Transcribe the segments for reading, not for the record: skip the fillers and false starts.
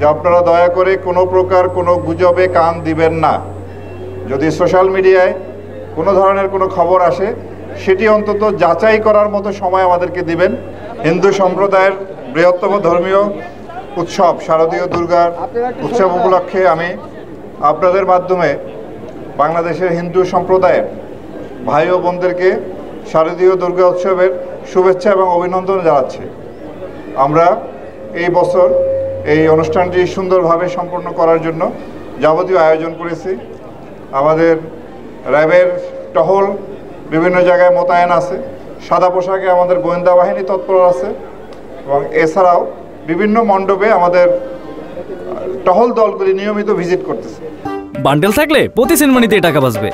যে আপনারা দয়া করে কোনো প্রকার কোনো গুজবে কান দিবেন না। যদি সোশ্যাল মিডিয়ায় কোনো ধরনের কোনো খবর আসে সেটি অন্তত যাচাই করার মতো সময় আমাদেরকে দিবেন। হিন্দু সম্প্রদায়ের বৃহত্তম ধর্মীয় উৎসব শারদীয় দুর্গার উৎসব উপলক্ষে আমি আপনাদের মাধ্যমে বাংলাদেশের হিন্দু সম্প্রদায়ের ভাই ও বোনদেরকে শারদীয় দুর্গা উৎসবের শুভেচ্ছা এবং অভিনন্দন জানাচ্ছি। আমরা এই বছর এই অনুষ্ঠানটি সুন্দরভাবে সম্পন্ন করার জন্য যাবতীয় আয়োজন করেছি। আমাদের র্যাবের টহল বিভিন্ন জায়গায় মোতায়েন আছে, সাদা পোশাকে আমাদের গোয়েন্দা বাহিনী তৎপর আছে এবং এছাড়াও বিভিন্ন মণ্ডপে আমাদের টহল দলগুলি নিয়মিত ভিজিট করতেছে। বান্ডেল থাকলে প্রতি সেনমানিতে টাকা বাঁচবে।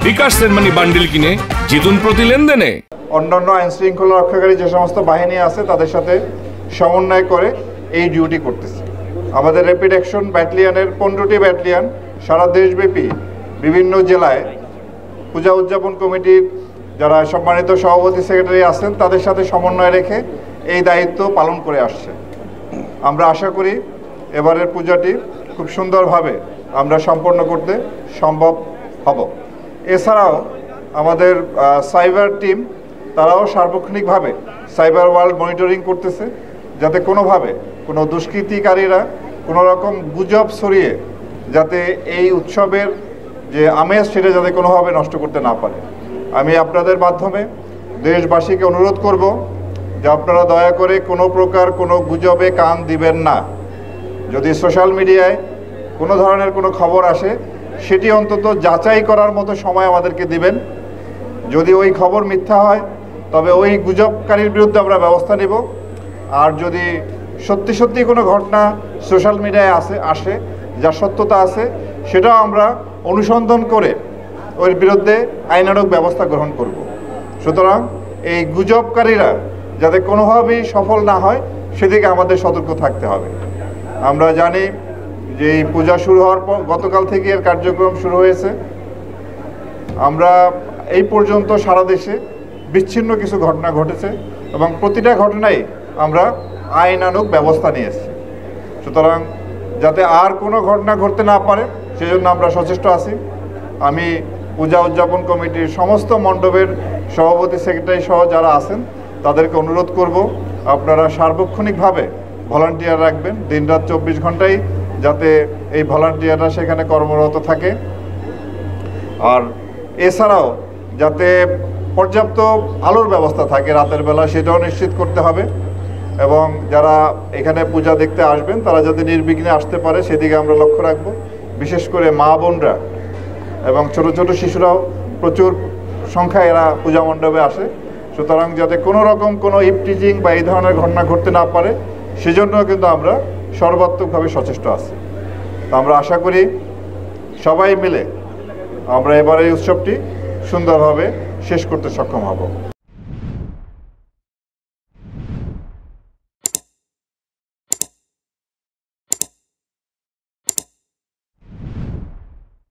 বিকাশ সেনমানি বান্ডেল কিনে জিতুন প্রতি লেনদেনে। অন্যান্য আইন শৃঙ্খলা রক্ষাকারী যে সমস্ত বাহিনী আছে তাদের সাথে সমন্বয় করে এই ডিউটি করতেছে। আমাদের র্যাপিড অ্যাকশন ব্যাটালিয়নের 15টি ব্যাটালিয়ন সারা দেশব্যাপী বিভিন্ন জেলায় পূজা উদযাপন কমিটির যারা সম্মানিত সভাপতি সেক্রেটারি আছেন তাদের সাথে সমন্বয় রেখে এই দায়িত্ব পালন করে আসছে। আমরা আশা করি এবারের পূজাটি খুব সুন্দরভাবে আমরা সম্পন্ন করতে সম্ভব হব। এছাড়াও আমাদের সাইবার টিম তারাও সার্বক্ষণিকভাবে সাইবার ওয়ার্ল্ড মনিটরিং করতেছে, যাতে কোনোভাবে কোনো দুষ্কৃতিকারীরা কোনো রকম গুজব ছড়িয়ে যাতে এই উৎসবের যে আমেজ সেটা যাতে কোনোভাবে নষ্ট করতে না পারে। আমি আপনাদের মাধ্যমে দেশবাসীকে অনুরোধ করব যে আপনারা দয়া করে কোনো প্রকার কোনো গুজবে কান দিবেন না। যদি সোশ্যাল মিডিয়ায় কোনো ধরনের কোনো খবর আসে সেটি অন্তত যাচাই করার মতো সময় আমাদেরকে দিবেন। যদি ওই খবর মিথ্যা হয় তবে ওই গুজবকারীর বিরুদ্ধে আমরা ব্যবস্থা নেব। আর যদি সত্যি সত্যি কোনো ঘটনা সোশ্যাল মিডিয়ায় আসে যার সত্যতা আছে সেটাও আমরা অনুসন্ধান করে ওর বিরুদ্ধে আইনানুগ ব্যবস্থা গ্রহণ করব। সুতরাং এই গুজবকারীরা যাতে কোনোভাবেই সফল না হয় সেদিকে আমাদের সতর্ক থাকতে হবে। আমরা জানি যে এই পূজা শুরু হওয়ার পর গতকাল থেকে এর কার্যক্রম শুরু হয়েছে। আমরা এই পর্যন্ত সারা দেশে বিচ্ছিন্ন কিছু ঘটনা ঘটেছে এবং প্রতিটা ঘটনায় আমরা আইনানুগ ব্যবস্থা নিয়েছি। সুতরাং যাতে আর কোনো ঘটনা ঘটতে না পারে সেজন্য আমরা সচেষ্ট আছি। আমি পূজা উদযাপন কমিটির সমস্ত মণ্ডপের সভাপতি সেক্রেটারি সহ যারা আছেন তাদেরকে অনুরোধ করব আপনারা সার্বক্ষণিকভাবে ভলান্টিয়ার রাখবেন। দিনরাত 24 ঘন্টাই যাতে এই ভলান্টিয়াররা সেখানে কর্মরত থাকে। আর এছাড়াও যাতে পর্যাপ্ত আলোর ব্যবস্থা থাকে রাতের বেলা সেটাও নিশ্চিত করতে হবে এবং যারা এখানে পূজা দেখতে আসবেন তারা যাতে নির্বিঘ্নে আসতে পারে সেদিকে আমরা লক্ষ্য রাখব। বিশেষ করে মা বোনরা এবং ছোট ছোট শিশুরাও প্রচুর সংখ্যায় এরা পূজা মণ্ডপে আসে। সুতরাং যাতে কোনো রকম কোনো ইপটিজিং বা এই ধরনের ঘটনা ঘটতে না পারে সেজন্য কিন্তু আমরা সর্বাত্মকভাবে সচেষ্ট আছি। তো আমরা আশা করি সবাই মিলে আমরা এবার এই উৎসবটি সুন্দরভাবে শেষ করতে সক্ষম হব।